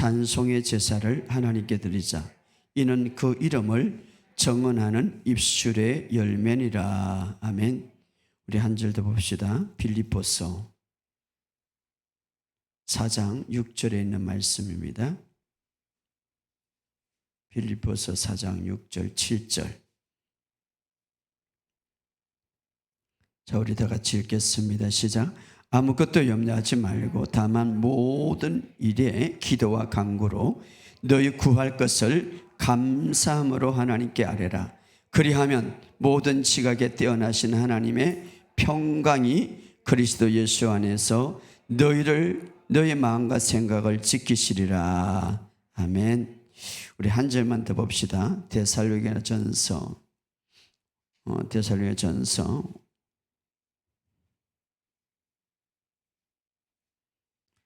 찬송의 제사를 하나님께 드리자. 이는 그 이름을 정언하는 입술의 열매니라. 아멘. 우리 한 절 더 봅시다. 빌립보서 4장 6절에 있는 말씀입니다. 빌립보서 4장 6절 7절. 자, 우리 다 같이 읽겠습니다. 시작. 아무것도 염려하지 말고 다만 모든 일에 기도와 간구로 너희 구할 것을 감사함으로 하나님께 아뢰라. 그리하면 모든 지각에 뛰어나신 하나님의 평강이 그리스도 예수 안에서 너희 마음과 생각을 지키시리라. 아멘. 우리 한 절만 더 봅시다. 데살로니가전서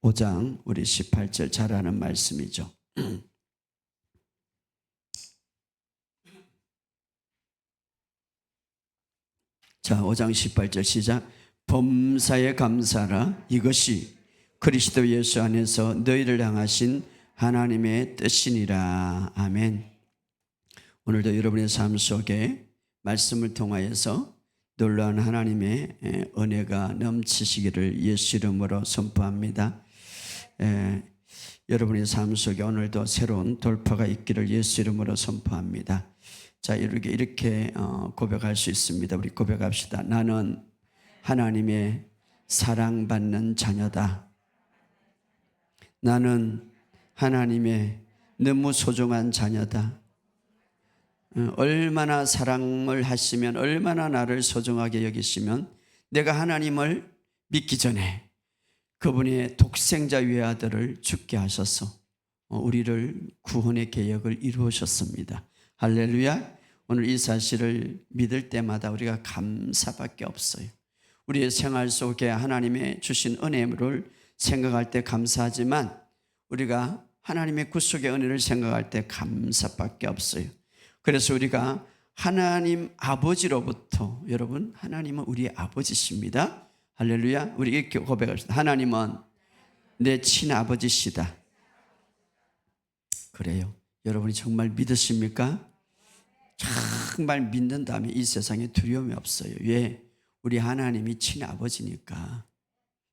5장 우리 18절 잘 아는 말씀이죠. 자, 5장 18절 시작. 범사에 감사라. 이것이 그리스도 예수 안에서 너희를 향하신 하나님의 뜻이니라. 아멘. 오늘도 여러분의 삶 속에 말씀을 통하여서 놀라운 하나님의 은혜가 넘치시기를 예수 이름으로 선포합니다. 여러분의 삶 속에 오늘도 새로운 돌파가 있기를 예수 이름으로 선포합니다. 자, 이렇게 고백할 수 있습니다. 우리 고백합시다. 나는 하나님의 사랑받는 자녀다. 나는 하나님의 너무 소중한 자녀다. 얼마나 사랑을 하시면, 얼마나 나를 소중하게 여기시면 내가 하나님을 믿기 전에 그분의 독생자 외아들을 죽게 하셔서 우리를 구원의 계획을 이루셨습니다. 할렐루야. 오늘 이 사실을 믿을 때마다 우리가 감사밖에 없어요. 우리의 생활 속에 하나님의 주신 은혜를 생각할 때 감사하지만 우리가 하나님의 구속의 은혜를 생각할 때 감사밖에 없어요. 그래서 우리가 하나님 아버지로부터, 여러분, 하나님은 우리의 아버지십니다. 할렐루야. 우리 이렇게 고백합시다. 하나님은 내 친아버지시다. 그래요. 여러분이 정말 믿으십니까? 정말 믿는다면 이 세상에 두려움이 없어요. 왜? 우리 하나님이 친아버지니까.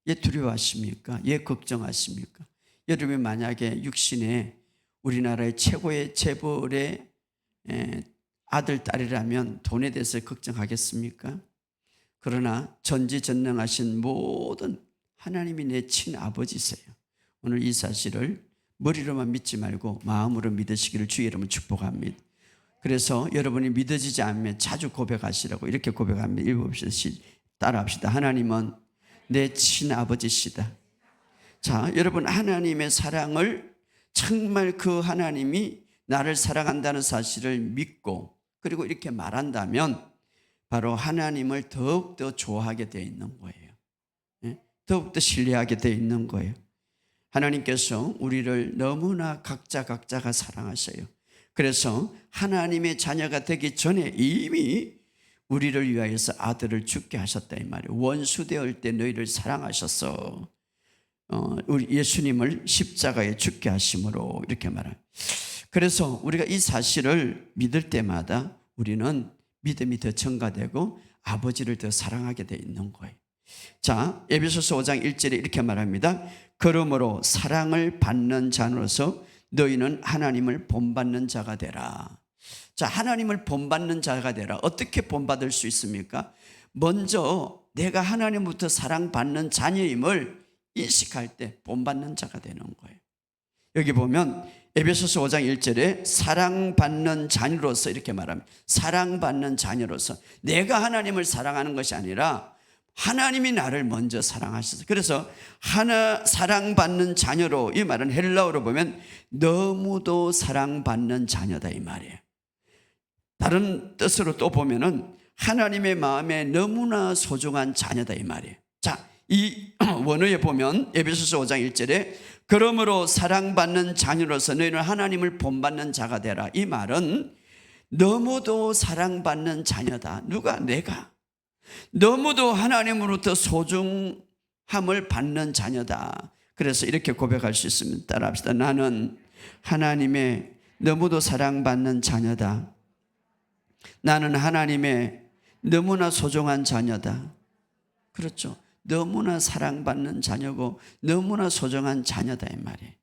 왜 두려워하십니까? 왜 걱정하십니까? 여러분이 만약에 육신에 우리나라의 최고의 재벌의 아들, 딸이라면 돈에 대해서 걱정하겠습니까? 그러나 전지전능하신 모든 하나님이 내 친아버지세요. 오늘 이 사실을 머리로만 믿지 말고 마음으로 믿으시기를 주의 이름으로 축복합니다. 그래서 여러분이 믿어지지 않으면 자주 고백하시라고 이렇게 고백합니다. 읽어봅시다. 따라합시다. 하나님은 내 친아버지시다. 자, 여러분, 하나님의 사랑을 정말 그 하나님이 나를 사랑한다는 사실을 믿고 그리고 이렇게 말한다면 바로 하나님을 더욱더 좋아하게 되어 있는 거예요. 더욱더 신뢰하게 되어 있는 거예요. 하나님께서 우리를 너무나 각자가 사랑하셔요. 그래서 하나님의 자녀가 되기 전에 이미 우리를 위하여서 아들을 죽게 하셨다 이 말이에요. 원수 되을 때 너희를 사랑하셔서 우리 예수님을 십자가에 죽게 하심으로 이렇게 말합니다. 그래서 우리가 이 사실을 믿을 때마다 우리는 믿음이 더 증가되고 아버지를 더 사랑하게 되어 있는 거예요. 자, 에베소서 5장 1절에 이렇게 말합니다. 그러므로 사랑을 받는 자로서 너희는 하나님을 본받는 자가 되라. 자, 하나님을 본받는 자가 되라. 어떻게 본받을 수 있습니까? 먼저 내가 하나님부터 사랑받는 자녀임을 인식할 때 본받는 자가 되는 거예요. 여기 보면 에베소서 5장 1절에 사랑받는 자녀로서 이렇게 말합니다. 사랑받는 자녀로서 내가 하나님을 사랑하는 것이 아니라 하나님이 나를 먼저 사랑하셔서, 그래서 사랑받는 자녀로, 이 말은 헬라어로 보면 너무도 사랑받는 자녀다 이 말이에요. 다른 뜻으로 또 보면은 하나님의 마음에 너무나 소중한 자녀다 이 말이에요. 자, 이 원어에 보면 에베소서 5장 1절에 그러므로 사랑받는 자녀로서 너희는 하나님을 본받는 자가 되라. 이 말은 너무도 사랑받는 자녀다. 누가? 내가. 너무도 하나님으로부터 소중함을 받는 자녀다. 그래서 이렇게 고백할 수 있습니다. 따라합시다. 나는 하나님의 너무도 사랑받는 자녀다. 나는 하나님의 너무나 소중한 자녀다. 그렇죠. 너무나 사랑받는 자녀고 너무나 소중한 자녀다 이 말이에요.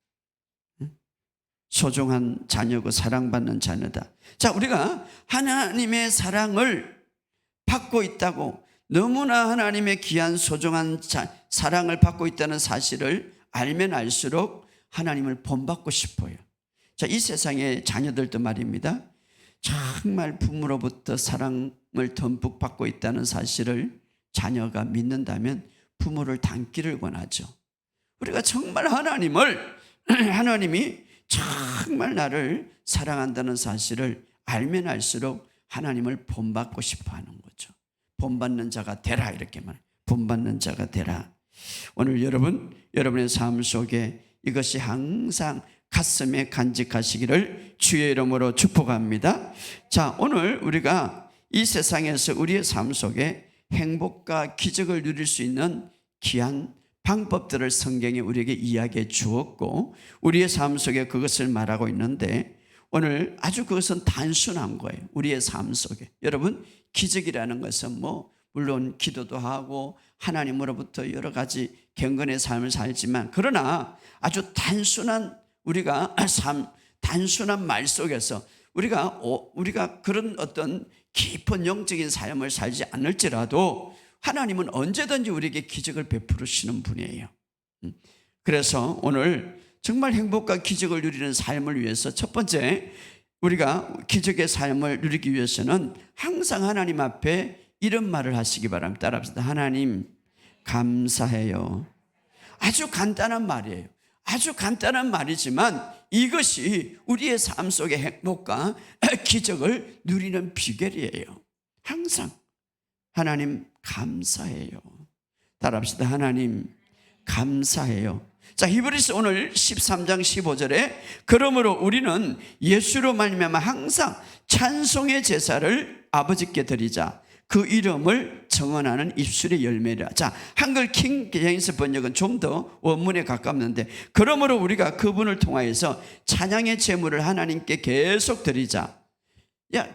소중한 자녀고 사랑받는 자녀다. 자, 우리가 하나님의 사랑을 받고 있다고, 너무나 하나님의 귀한 소중한 사랑을 받고 있다는 사실을 알면 알수록 하나님을 본받고 싶어요. 자, 이 세상의 자녀들도 말입니다. 정말 부모로부터 사랑을 듬뿍 받고 있다는 사실을 자녀가 믿는다면 부모를 닮기를 원하죠. 우리가 정말 하나님이 정말 나를 사랑한다는 사실을 알면 알수록 하나님을 본받고 싶어 하는 거죠. 본받는 자가 되라, 이렇게 말해요. 본받는 자가 되라. 오늘 여러분의 삶 속에 이것이 항상 가슴에 간직하시기를 주의 이름으로 축복합니다. 자, 오늘 우리가 이 세상에서 우리의 삶 속에 행복과 기적을 누릴 수 있는 귀한 방법들을 성경이 우리에게 이야기해 주었고, 우리의 삶 속에 그것을 말하고 있는데, 오늘 아주 그것은 단순한 거예요. 우리의 삶 속에. 여러분, 기적이라는 것은 물론 기도도 하고 하나님으로부터 여러 가지 경건의 삶을 살지만, 그러나 아주 단순한 단순한 말 속에서 우리가 그런 어떤 깊은 영적인 삶을 살지 않을지라도 하나님은 언제든지 우리에게 기적을 베푸시는 분이에요. 그래서 오늘 정말 행복과 기적을 누리는 삶을 위해서 첫 번째, 우리가 기적의 삶을 누리기 위해서는 항상 하나님 앞에 이런 말을 하시기 바랍니다. 따라합시다. 하나님 감사해요. 아주 간단한 말이에요. 아주 간단한 말이지만 이것이 우리의 삶 속의 행복과 기적을 누리는 비결이에요. 항상 하나님 감사해요. 따라합시다. 하나님 감사해요. 자, 히브리서 오늘 13장 15절에 그러므로 우리는 예수로 말미암아 항상 찬송의 제사를 아버지께 드리자. 그 이름을 정언하는 입술의 열매라. 자, 한글 킹 제임스 번역은 좀 더 원문에 가깝는데, 그러므로 우리가 그분을 통하여서 찬양의 제물을 하나님께 계속 드리자.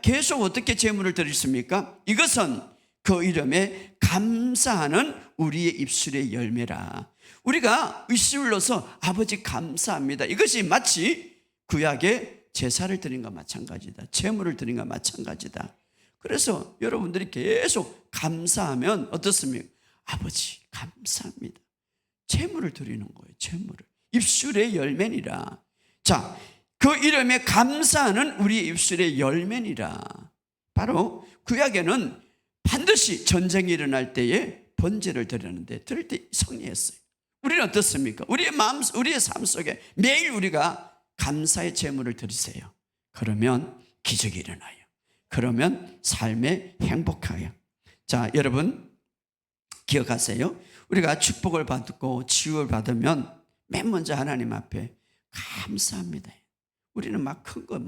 계속 어떻게 제물을 드리십니까? 이것은 그 이름에 감사하는 우리의 입술의 열매라. 우리가 입술로서 아버지 감사합니다. 이것이 마치 구약의 제사를 드린 것과 마찬가지다. 제물을 드린 것과 마찬가지다. 그래서 여러분들이 계속 감사하면 어떻습니까? 아버지 감사합니다. 제물을 드리는 거예요. 제물을. 입술의 열매니라. 자, 그 이름에 감사하는 우리의 입술의 열매니라. 바로 구약에는 반드시 전쟁이 일어날 때에 번제를 드렸는데 드릴 때 승리했어요. 우리는 어떻습니까? 우리의 삶 속에 매일 우리가 감사의 제물을 드리세요. 그러면 기적이 일어나요. 그러면 삶에 행복해요. 자, 여러분 기억하세요. 우리가 축복을 받고 치유를 받으면 맨 먼저 하나님 앞에 감사합니다. 우리는 막 큰 거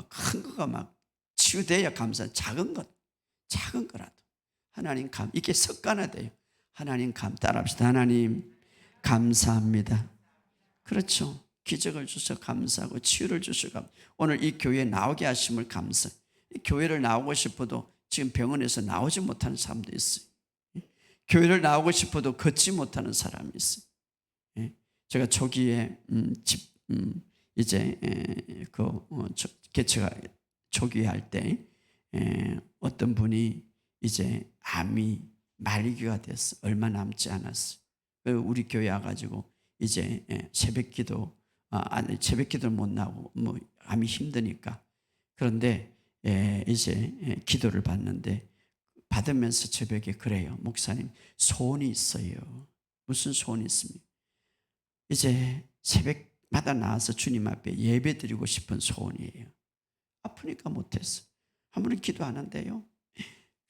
큰 거가 막 치유돼야 감사. 작은 거라도 하나님 이게 습관화돼요. 하나님 따라합시다. 하나님 감사합니다. 그렇죠. 기적을 주셔서 감사하고 치유를 주셔서 오늘 이 교회에 나오게 하심을 감사. 이 교회를 나오고 싶어도 지금 병원에서 나오지 못하는 사람도 있어요. 교회를 나오고 싶어도 걷지 못하는 사람이 있어요. 제가 초기에 이제 개체가 초기에 할 때 어떤 분이 이제 암이 말기가 됐어. 얼마 남지 않았어. 우리 교회 와가지고 이제 새벽기도를 못 나오고 암이 힘드니까. 그런데 이제 기도를 받는데 받으면서 새벽에 그래요. 목사님 소원이 있어요. 무슨 소원이 있습니까? 이제 새벽마다 나와서 주님 앞에 예배 드리고 싶은 소원이에요. 아프니까 못했어. 아무리 기도하는데요.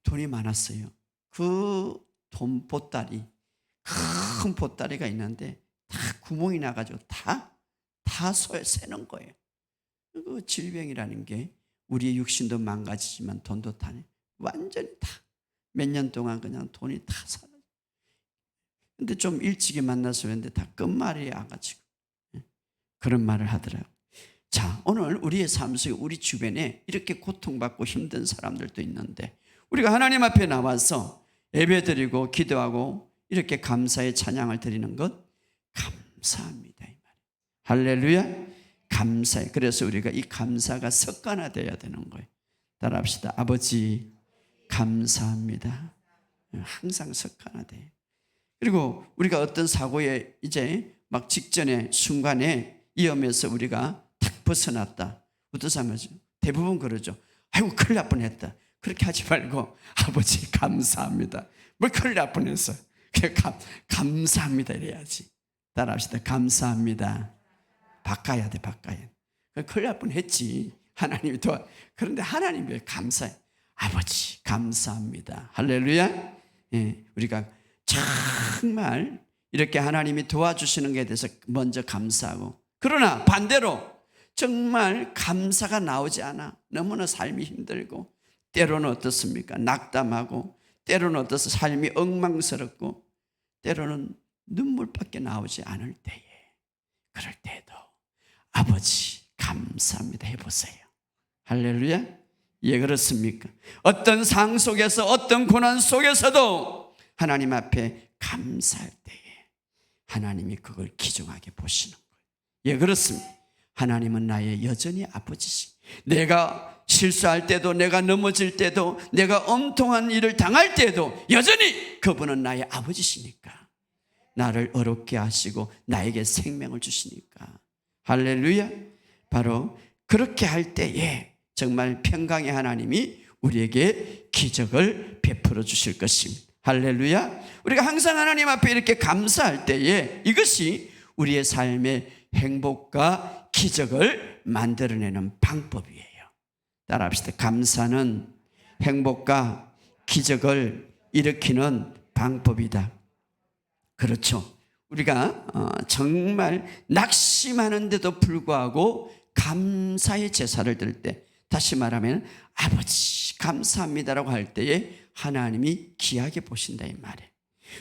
돈이 많았어요. 그 돈 보따리, 큰 보따리가 있는데 다 구멍이 나가지고 다 새는 거예요. 그 질병이라는 게 우리의 육신도 망가지지만 돈도 타네. 완전히 다 몇 년 동안 그냥 돈이 다 사라져. 근데 좀 일찍이 만나서 그런데 다 끝말이야 가지고 그런 말을 하더라고요. 자, 오늘 우리의 삶 속에 우리 주변에 이렇게 고통받고 힘든 사람들도 있는데 우리가 하나님 앞에 나와서 예배드리고 기도하고 이렇게 감사의 찬양을 드리는 것 감사합니다 이 말. 할렐루야. 감사해. 그래서 우리가 이 감사가 습관화되어야 되는 거예요. 따라합시다. 아버지 감사합니다. 항상 습관화돼요. 그리고 우리가 어떤 사고에 이제 막 직전에 순간에 위험해서 우리가 탁 벗어났다. 어떤 사람은 대부분 그러죠. 아이고 큰일 날 뻔했다. 그렇게 하지 말고 아버지 감사합니다. 뭘 큰일 날 뻔했어. 감사합니다 이래야지. 따라합시다. 감사합니다. 바꿔야 돼. 바꿔야 돼. 큰일 날 뻔했지. 하나님이 도와. 그런데 하나님이 왜 감사해? 아버지 감사합니다. 할렐루야. 예, 우리가 정말 이렇게 하나님이 도와주시는 것에 대해서 먼저 감사하고, 그러나 반대로 정말 감사가 나오지 않아. 너무나 삶이 힘들고 때로는 어떻습니까? 낙담하고 때로는 어떠서 삶이 엉망스럽고 때로는 눈물밖에 나오지 않을 때에, 그럴 때에도 아버지 감사합니다 해보세요. 할렐루야. 예, 그렇습니까? 어떤 상 속에서 어떤 고난 속에서도 하나님 앞에 감사할 때에 하나님이 그걸 귀중하게 보시는 거예요. 예, 그렇습니다. 하나님은 나의 여전히 아버지시. 내가 실수할 때도, 내가 넘어질 때도, 내가 엉뚱한 일을 당할 때도 여전히 그분은 나의 아버지시니까 나를 어렵게 하시고 나에게 생명을 주시니까. 할렐루야. 바로 그렇게 할 때에 정말 평강의 하나님이 우리에게 기적을 베풀어 주실 것입니다. 할렐루야. 우리가 항상 하나님 앞에 이렇게 감사할 때에 이것이 우리의 삶의 행복과 기적을 만들어내는 방법이에요. 따라합시다. 감사는 행복과 기적을 일으키는 방법이다. 그렇죠. 우리가 정말 낙심하는데도 불구하고 감사의 제사를 드릴 때, 다시 말하면 아버지 감사합니다라고 할 때에 하나님이 귀하게 보신다 이 말이에요.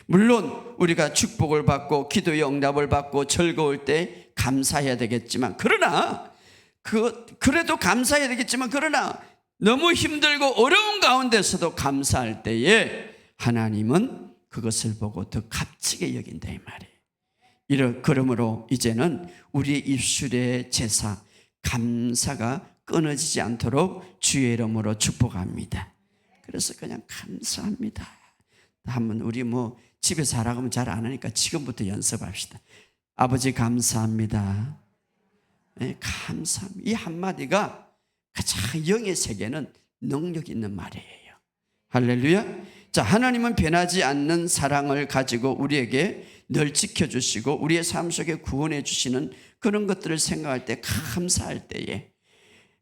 물론 우리가 축복을 받고 기도의 응답을 받고 즐거울 때 감사해야 되겠지만, 그래도 감사해야 되겠지만, 그러나 너무 힘들고 어려운 가운데서도 감사할 때에 하나님은 그것을 보고 더 값지게 여긴다 이 말이에요. 그러므로 이제는 우리의 입술의 제사 감사가 끊어지지 않도록 주의 이름으로 축복합니다. 그래서 그냥 감사합니다. 한번 우리 집에서 하라고 하면 잘 안 하니까 지금부터 연습합시다. 아버지 감사합니다. 네, 감사합니다. 이 한마디가 가장 영의 세계는 능력 있는 말이에요. 할렐루야. 자, 하나님은 변하지 않는 사랑을 가지고 우리에게 늘 지켜주시고 우리의 삶 속에 구원해 주시는 그런 것들을 생각할 때, 감사할 때에,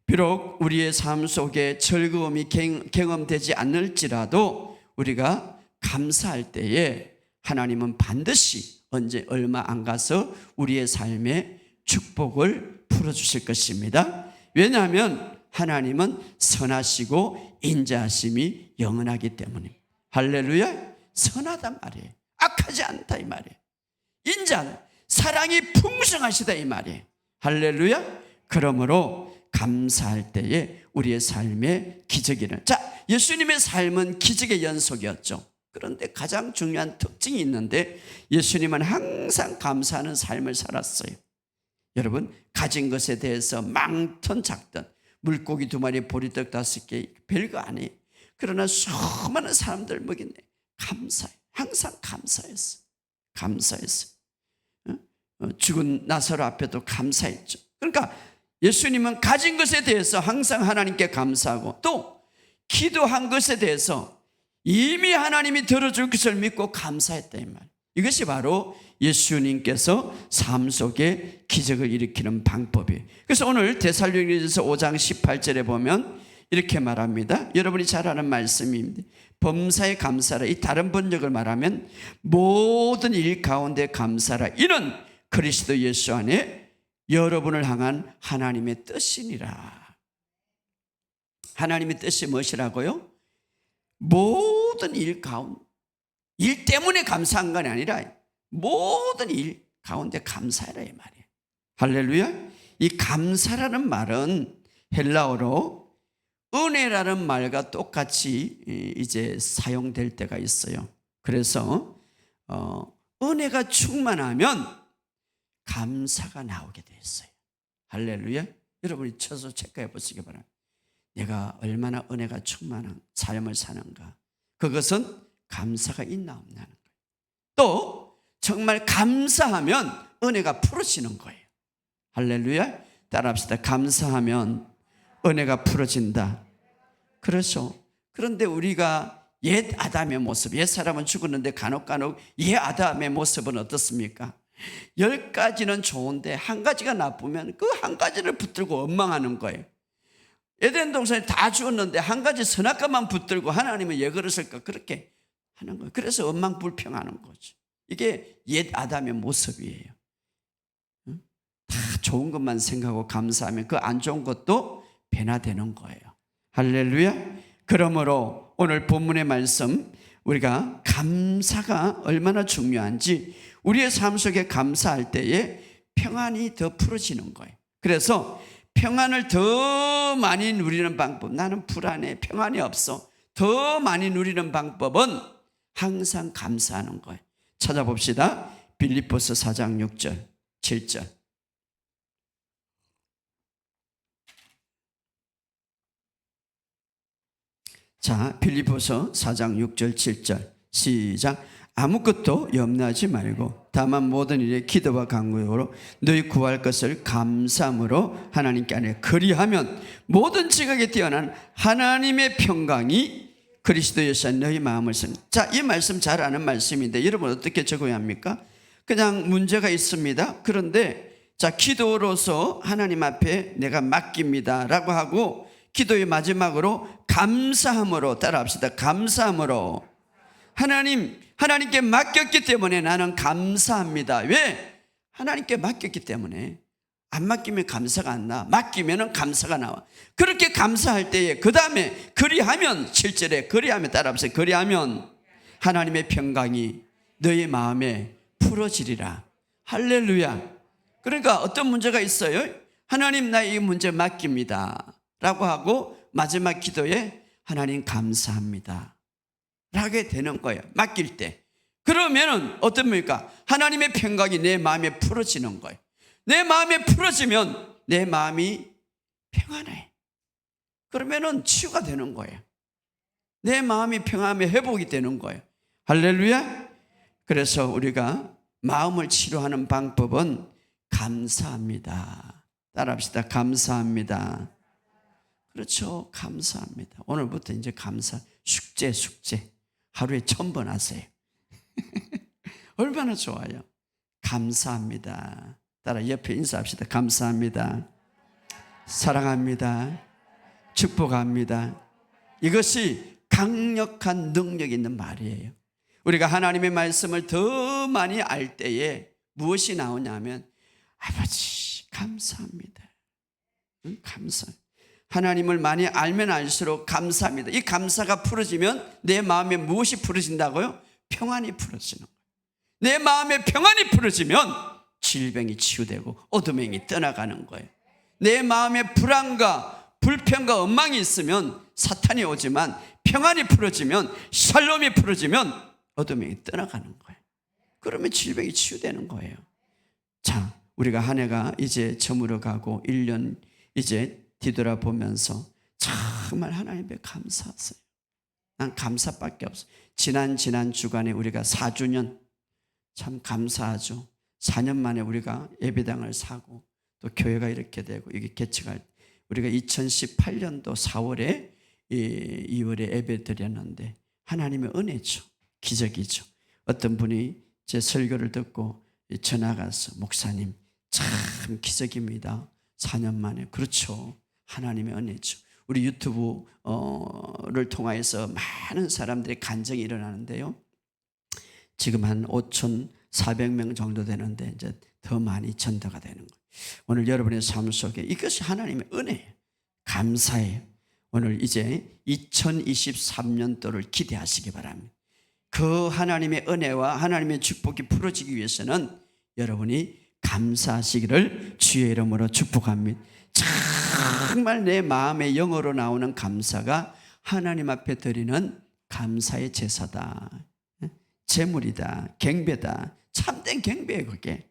비록 우리의 삶 속에 즐거움이 경험되지 않을지라도 우리가 감사할 때에 하나님은 반드시 언제 얼마 안 가서 우리의 삶에 축복을 풀어주실 것입니다. 왜냐하면 하나님은 선하시고 인자하심이 영원하기 때문에. 할렐루야. 선하단 말이에요. 악하지 않다 이 말이에요. 인자, 사랑이 풍성하시다 이 말이에요. 할렐루야. 그러므로 감사할 때에 우리의 삶에 기적이 일어나요. 자, 예수님의 삶은 기적의 연속이었죠. 그런데 가장 중요한 특징이 있는데 예수님은 항상 감사하는 삶을 살았어요. 여러분, 가진 것에 대해서 많든 작든 물고기 2마리 보리떡 5개 별거 아니에요. 그러나 수많은 사람들 먹이네. 감사해. 항상 감사했어요. 감사했어요. 죽은 나사로 앞에도 감사했죠. 그러니까 예수님은 가진 것에 대해서 항상 하나님께 감사하고, 또 기도한 것에 대해서 이미 하나님이 들어줄 것을 믿고 감사했다 이 말. 이것이 바로 예수님께서 삶 속에 기적을 일으키는 방법이에요. 그래서 오늘 데살로니가서 5장 18절에 보면 이렇게 말합니다. 여러분이 잘 아는 말씀입니다. 범사에 감사라. 이 다른 번역을 말하면 모든 일 가운데 감사라. 이는 그리스도 예수 안에 여러분을 향한 하나님의 뜻이니라. 하나님의 뜻이 무엇이라고요? 모든 일 가운데, 일 때문에 감사한 건 아니라 모든 일 가운데 감사해라 이 말이에요. 할렐루야. 이 감사라는 말은 헬라어로 은혜라는 말과 똑같이 이제 사용될 때가 있어요. 그래서 은혜가 충만하면 감사가 나오게 돼 있어요. 할렐루야. 여러분이 쳐서 체크해 보시기 바랍니다. 내가 얼마나 은혜가 충만한 삶을 사는가. 그것은 감사가 있나 없나는 거예요. 또 정말 감사하면 은혜가 풀어지는 거예요. 할렐루야. 따라합시다. 감사하면 은혜가 풀어진다. 그렇죠. 그런데 우리가 옛 아담의 모습, 옛 사람은 죽었는데 간혹 옛 아담의 모습은 어떻습니까? 10가지는 좋은데 한 가지가 나쁘면 그 한 가지를 붙들고 원망하는 거예요. 에덴 동산에 다 죽었는데 한 가지 선악과만 붙들고 하나님은 왜 그러실까? 그렇게 하는 거예요. 그래서 원망불평하는 거죠. 이게 옛 아담의 모습이에요. 다 좋은 것만 생각하고 감사하면 그 안 좋은 것도 변화되는 거예요. 할렐루야. 그러므로 오늘 본문의 말씀, 우리가 감사가 얼마나 중요한지, 우리의 삶 속에 감사할 때에 평안이 더 풀어지는 거예요. 그래서 평안을 더 많이 누리는 방법, 나는 불안해, 평안이 없어, 더 많이 누리는 방법은 항상 감사하는 거예요. 찾아봅시다. 빌립보서 4장 6절 7절. 자, 빌립보서 4장 6절 7절 시작. 아무것도 염려하지 말고 다만 모든 일에 기도와 간구로 너희 구할 것을 감사함으로 하나님께 아뢰. 그리하면 모든 지각에 뛰어난 하나님의 평강이 그리스도 예수와 너희 마음을 쓴. 자, 이 말씀 잘 아는 말씀인데 여러분 어떻게 적어야 합니까? 그냥 문제가 있습니다. 그런데 자, 기도로서 하나님 앞에 내가 맡깁니다 라고 하고, 기도의 마지막으로 감사함으로, 따라합시다. 감사함으로. 하나님께 맡겼기 때문에 나는 감사합니다. 왜? 하나님께 맡겼기 때문에. 안 맡기면 감사가 안 나. 맡기면 감사가 나와. 그렇게 감사할 때에 그 다음에 그리하면, 7절에 그리하면, 따라합시다. 그리하면 하나님의 평강이 너의 마음에 풀어지리라. 할렐루야. 그러니까 어떤 문제가 있어요? 하나님, 나 이 문제 맡깁니다 라고 하고 마지막 기도에 하나님 감사합니다 라게 되는 거예요. 맡길 때. 그러면은 어떻습니까? 하나님의 평강이 내 마음에 풀어지는 거예요. 내 마음에 풀어지면 내 마음이 평안해. 그러면은 치유가 되는 거예요. 내 마음이 평안하며 회복이 되는 거예요. 할렐루야. 그래서 우리가 마음을 치료하는 방법은 감사합니다. 따라합시다. 감사합니다. 그렇죠. 감사합니다. 오늘부터 이제 감사, 숙제. 하루에 1000번 하세요. 얼마나 좋아요. 감사합니다. 따라 옆에 인사합시다. 감사합니다. 사랑합니다. 축복합니다. 이것이 강력한 능력 있는 말이에요. 우리가 하나님의 말씀을 더 많이 알 때에 무엇이 나오냐면, 아버지 감사합니다. 감사. 하나님을 많이 알면 알수록 감사합니다. 이 감사가 풀어지면 내 마음에 무엇이 풀어진다고요? 평안이 풀어지는 거예요. 내 마음에 평안이 풀어지면 질병이 치유되고 어둠이 떠나가는 거예요. 내 마음에 불안과 불평과 엉망이 있으면 사탄이 오지만, 평안이 풀어지면, 샬롬이 풀어지면 어둠이 떠나가는 거예요. 그러면 질병이 치유되는 거예요. 자, 우리가 한 해가 이제 저물어가고 1년 이제 뒤돌아보면서 정말 하나님께 감사하세요. 난 감사밖에 없어요. 지난 주간에 우리가 4주년 참 감사하죠. 4년 만에 우리가 예배당을 사고 또 교회가 이렇게 되고 이게 개척할, 우리가 2018년도 4월에 2월에 예배 드렸는데 하나님의 은혜죠. 기적이죠. 어떤 분이 제 설교를 듣고 전화가 와서, 목사님 참 기적입니다. 4년 만에. 그렇죠. 하나님의 은혜죠. 우리 유튜브를 통해서 많은 사람들의 간증이 일어나는데요. 지금 한 5,400명 정도 되는데 이제 더 많이 전도가 되는 거예요. 오늘 여러분의 삶 속에 이것이 하나님의 은혜예요. 감사해요. 오늘 이제 2023년도를 기대하시기 바랍니다. 그 하나님의 은혜와 하나님의 축복이 풀어지기 위해서는 여러분이 감사하시기를 주의 이름으로 축복합니다. 정말 내 마음의 영어로 나오는 감사가 하나님 앞에 드리는 감사의 제사다, 제물이다, 경배다. 참된 경배예요. 그게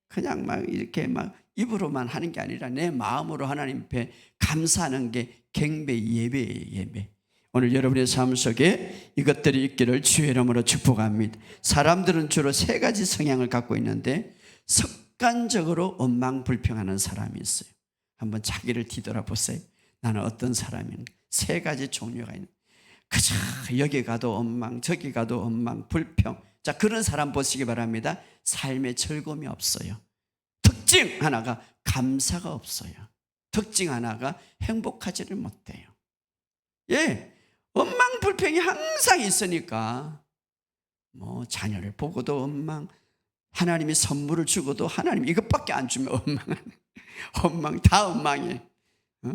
그냥 막 이렇게 막 입으로만 하는 게 아니라 내 마음으로 하나님 앞에 감사하는 게 경배, 예배예요. 예배. 오늘 여러분의 삶 속에 이것들이 있기를 주의 이름으로 축복합니다. 사람들은 주로 세 가지 성향을 갖고 있는데 습관적으로 원망불평하는 사람이 있어요. 한번 자기를 뒤돌아보세요. 나는 어떤 사람인가? 세 가지 종류가 있는. 그저 여기 가도 원망, 저기 가도 원망, 불평. 자, 그런 사람 보시기 바랍니다. 삶에 즐거움이 없어요. 특징 하나가 감사가 없어요. 특징 하나가 행복하지를 못해요. 예, 원망 불평이 항상 있으니까 뭐 자녀를 보고도 원망, 하나님이 선물을 주고도 하나님 이것밖에 안 주면 원망, 다 원망해.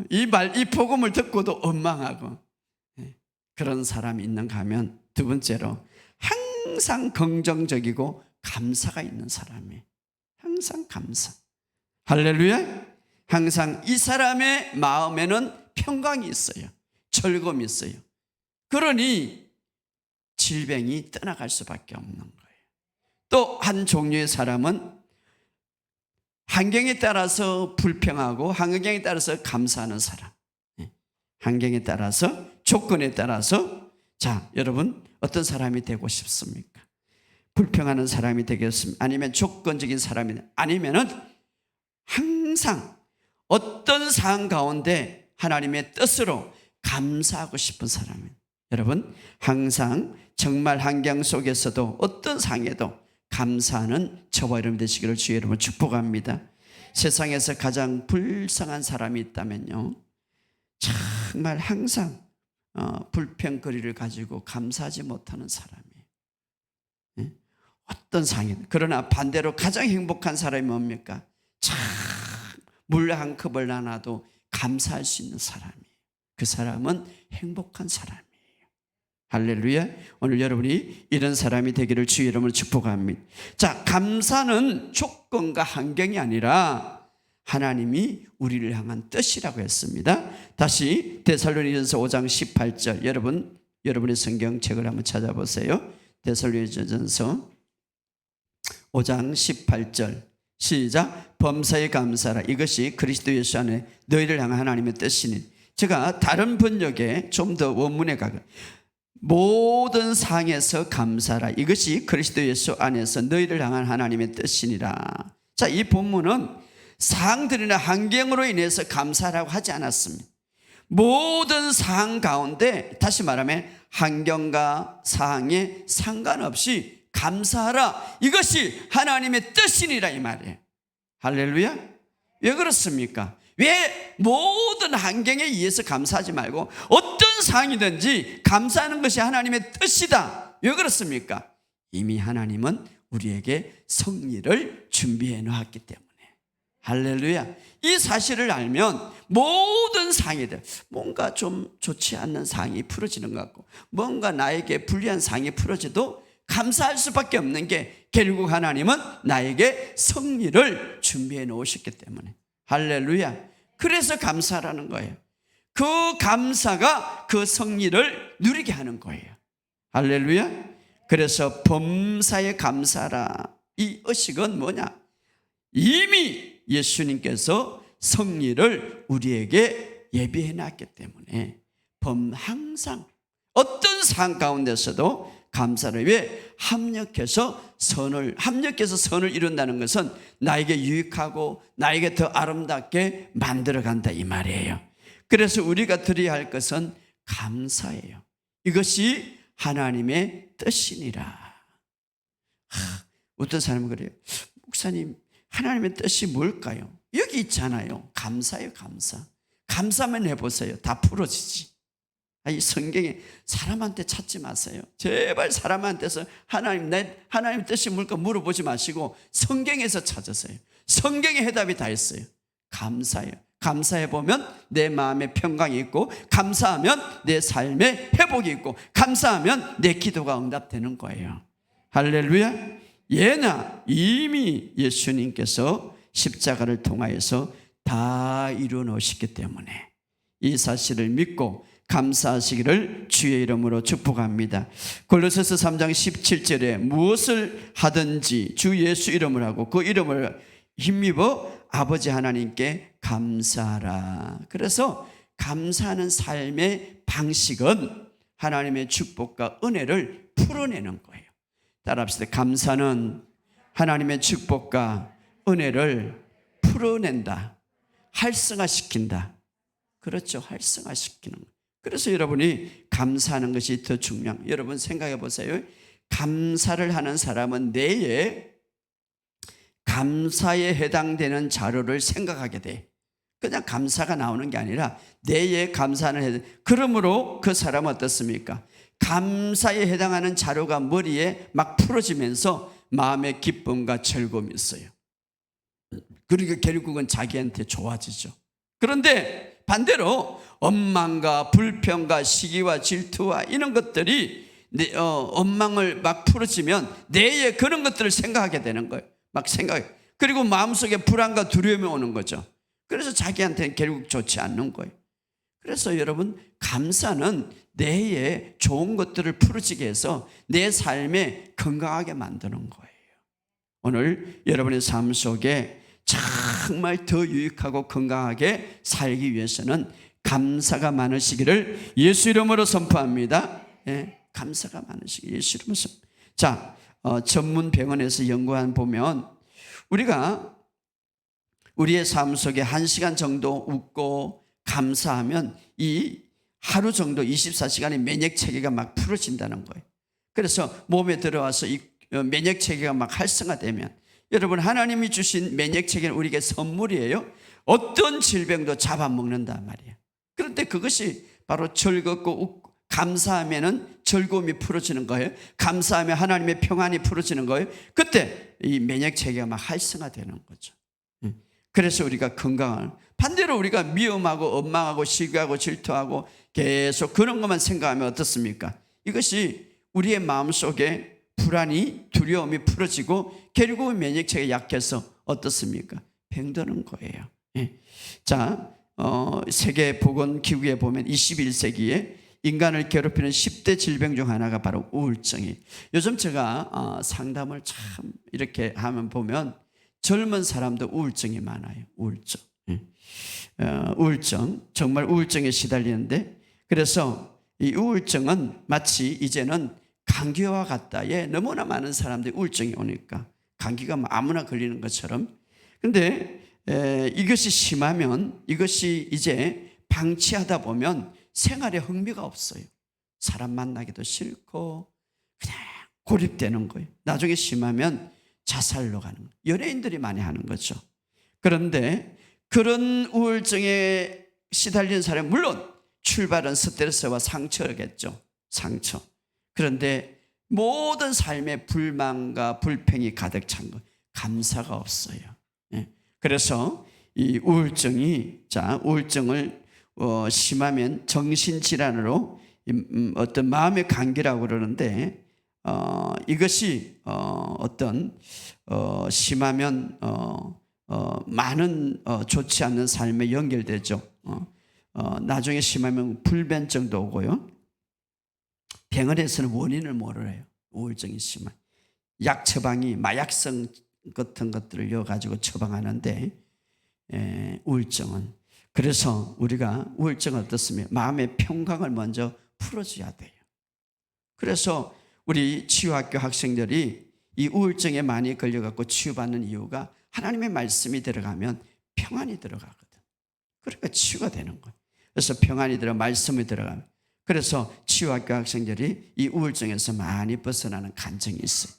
이 복음을 듣고도 원망하고. 그런 사람이 있는가 하면 두 번째로 항상 긍정적이고 감사가 있는 사람이에요. 항상 감사. 할렐루야. 항상 이 사람의 마음에는 평강이 있어요. 즐거움이 있어요. 그러니 질병이 떠나갈 수밖에 없는 거예요. 또 한 종류의 사람은 환경에 따라서 불평하고 환경에 따라서 감사하는 사람. 환경에 따라서, 조건에 따라서. 자, 여러분 어떤 사람이 되고 싶습니까? 불평하는 사람이 되겠습니까? 아니면 조건적인 사람이, 아니면은 항상 어떤 상황 가운데 하나님의 뜻으로 감사하고 싶은 사람이에요. 여러분 항상 정말 환경 속에서도 어떤 상황에도 감사하는 저와 여러분 되시기를 주의 이름으로 축복합니다. 세상에서 가장 불쌍한 사람이 있다면요, 정말 항상 불평거리를 가지고 감사하지 못하는 사람이에요. 어떤 상황이든. 그러나 반대로 가장 행복한 사람이 뭡니까? 참 물 한 컵을 나눠도 감사할 수 있는 사람이에요. 그 사람은 행복한 사람이에요. 할렐루야. 오늘 여러분이 이런 사람이 되기를 주의 이름으로 축복합니다. 자, 감사는 조건과 환경이 아니라 하나님이 우리를 향한 뜻이라고 했습니다. 다시 데살로니가전서 5장 18절, 여러분의 성경책을 한번 찾아보세요. 데살로니가전서 5장 18절 시작. 범사에 감사라, 이것이 그리스도 예수 안에 너희를 향한 하나님의 뜻이니. 제가 다른 번역에 좀 더 원문에 가고, 모든 상황에서 감사라, 이것이 그리스도 예수 안에서 너희를 향한 하나님의 뜻이니라. 자, 이 본문은 상황들이나 환경으로 인해서 감사라고 하지 않았습니다. 모든 상황 가운데, 다시 말하면 환경과 상황에 상관없이 감사하라, 이것이 하나님의 뜻이니라, 이 말이에요. 할렐루야. 왜 그렇습니까? 왜 모든 환경에 의해서 감사하지 말고 어떤 상황이든지 감사하는 것이 하나님의 뜻이다. 왜 그렇습니까? 이미 하나님은 우리에게 승리를 준비해 놓았기 때문에. 할렐루야. 이 사실을 알면 모든 상황들, 뭔가 좀 좋지 않는 상황이 풀어지는 것 같고, 뭔가 나에게 불리한 상황이 풀어져도 감사할 수밖에 없는 게, 결국 하나님은 나에게 승리를 준비해 놓으셨기 때문에. 할렐루야. 그래서 감사라는 거예요. 그 감사가 그 승리를 누리게 하는 거예요. 할렐루야. 그래서 범사에 감사라, 이 의식은 뭐냐? 이미 예수님께서 승리를 우리에게 예비해 놨기 때문에 항상 어떤 상황 가운데서도 감사를. 왜? 합력해서 선을 이룬다는 것은 나에게 유익하고 나에게 더 아름답게 만들어간다, 이 말이에요. 그래서 우리가 드려야 할 것은 감사예요. 이것이 하나님의 뜻이니라. 어떤 사람은 그래요. 목사님, 하나님의 뜻이 뭘까요? 여기 있잖아요. 감사예요. 감사. 감사만 해보세요. 다 풀어지지. 이 성경에 사람한테 찾지 마세요. 제발 사람한테서 하나님 뜻이 뭘까 물어보지 마시고 성경에서 찾으세요. 성경의 해답이 다 있어요. 감사예요. 감사해 보면 내 마음에 평강이 있고, 감사하면 내 삶에 회복이 있고, 감사하면 내 기도가 응답되는 거예요. 할렐루야. 예나 이미 예수님께서 십자가를 통하여서 다 이루어 놓으셨기 때문에 이 사실을 믿고 감사하시기를 주의 이름으로 축복합니다. 골로새서 3장 17절에 무엇을 하든지 주 예수 이름을 하고 그 이름을 힘입어 아버지 하나님께 감사하라. 그래서 감사하는 삶의 방식은 하나님의 축복과 은혜를 풀어내는 거예요. 따라합시다. 감사는 하나님의 축복과 은혜를 풀어낸다. 활성화시킨다. 그렇죠. 활성화시키는 거예요. 그래서 여러분이 감사하는 것이 더 중요한 거예요. 여러분 생각해 보세요. 감사를 하는 사람은 내에 감사에 해당되는 자료를 생각하게 돼. 그냥 감사가 나오는 게 아니라 내에 감사는 해야 돼. 그러므로 그 사람은 어떻습니까? 감사에 해당하는 자료가 머리에 막 풀어지면서 마음의 기쁨과 즐거움이 있어요. 그러니까 결국은 자기한테 좋아지죠. 그런데 반대로 원망과 불평과 시기와 질투와 이런 것들이 원망을 막 풀어지면 내에 그런 것들을 생각하게 되는 거예요. 막 생각해. 그리고 마음속에 불안과 두려움이 오는 거죠. 그래서 자기한테는 결국 좋지 않는 거예요. 그래서 여러분 감사는 내에 좋은 것들을 풀어지게 해서 내 삶에 건강하게 만드는 거예요. 오늘 여러분의 삶 속에 정말 더 유익하고 건강하게 살기 위해서는 감사가 많으시기를 예수 이름으로 선포합니다. 예, 감사가 많으시기를 예수 이름으로 선포합니다. 자, 전문 병원에서 연구한 보면 우리가 우리의 삶 속에 1시간 정도 웃고 감사하면 이 하루 정도 24시간의免疫체계가 막 풀어진다는 거예요. 그래서 몸에 들어와서 이免疫체계가 막 활성화되면 여러분 하나님이 주신免疫체계는 우리에게 선물이에요. 어떤 질병도 잡아먹는단 말이에요. 그런데 그것이 바로 즐겁고 웃고 감사하면은 즐거움이 풀어지는 거예요. 감사하면 하나님의 평안이 풀어지는 거예요. 그때 이免疫체계가 막 활성화되는 거죠. 그래서 우리가 건강을 반대로 우리가 미움하고 원망하고 시기하고 질투하고 계속 그런 것만 생각하면 어떻습니까? 이것이 우리의 마음속에 불안이 두려움이 풀어지고 결국은免疫체계가 약해서 어떻습니까? 병드는 거예요. 자, 세계보건기구에 보면 21세기에 인간을 괴롭히는 10대 질병 중 하나가 바로 우울증이에요. 요즘 제가 상담을 참 이렇게 하면 보면 젊은 사람도 우울증이 많아요. 우울증. 우울증, 정말 우울증에 시달리는데 그래서 이 우울증은 마치 이제는 감기와 같다. 너무나 많은 사람들이 우울증이 오니까 감기가 아무나 걸리는 것처럼. 그런데 이것이 심하면 이것이 이제 방치하다 보면 생활에 흥미가 없어요. 사람 만나기도 싫고 그냥 고립되는 거예요. 나중에 심하면 자살로 가는 거예요. 연예인들이 많이 하는 거죠. 그런데 그런 우울증에 시달린 사람은 물론 출발은 스트레스와 상처겠죠. 상처. 그런데 모든 삶에 불만과 불평이 가득 찬 거, 감사가 없어요. 그래서 이 우울증을 심하면 정신질환으로 어떤 마음의 감기라고 그러는데 이것이 심하면 많은 좋지 않은 삶에 연결되죠. 나중에 심하면 불면증도 오고요. 병원에서는 원인을 모르래요. 우울증이 심한 약 처방이 마약성 같은 것들을 넣어가지고 처방하는데 우울증은 그래서 우리가 우울증은 어떻습니까? 마음의 평강을 먼저 풀어줘야 돼요. 그래서 우리 치유학교 학생들이 이 우울증에 많이 걸려갖고 치유받는 이유가 하나님의 말씀이 들어가면 평안이 들어가거든. 그러니까 치유가 되는 거예요. 그래서 평안이 말씀이 들어가면 그래서 치유학교 학생들이 이 우울증에서 많이 벗어나는 간증이 있어요.